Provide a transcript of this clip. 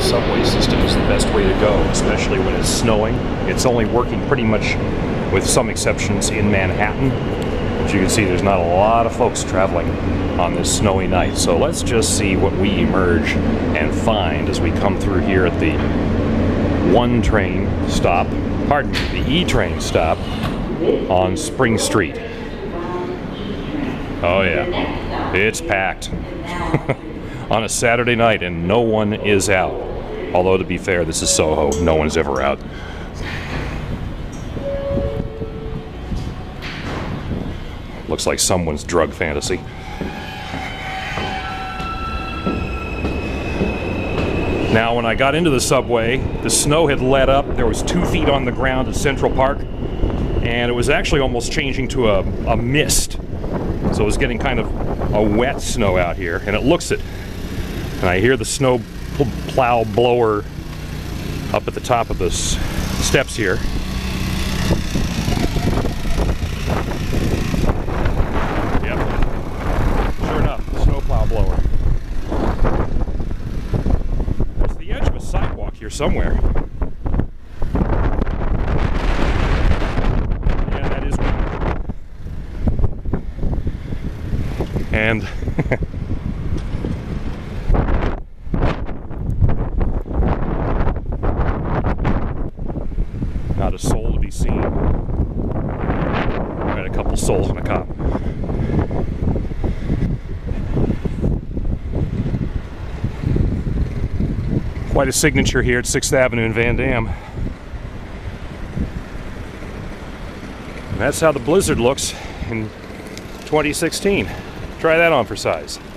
subway system is the best way to go, especially when it's snowing. It's only working pretty much, with some exceptions, in Manhattan. As you can see, there's not a lot of folks traveling on this snowy night. So let's just see what we emerge and find as we come through here at the the E train stop on Spring Street. Oh yeah, it's packed on a Saturday night and no one is out. Although to be fair, this is Soho, no one's ever out. Looks like someone's drug fantasy. Now, when I got into the subway, the snow had let up. There was 2 feet on the ground at Central Park, and it was actually almost changing to a mist. So it was getting kind of a wet snow out here, and it looks it. And I hear the snow plow blower up at the top of the steps here. Sidewalk here somewhere. Yeah, that is one. And not a soul to be seen. Got a couple souls and a cop. Quite a signature here at 6th Avenue in Van Dam. And that's how the blizzard looks in 2016. Try that on for size.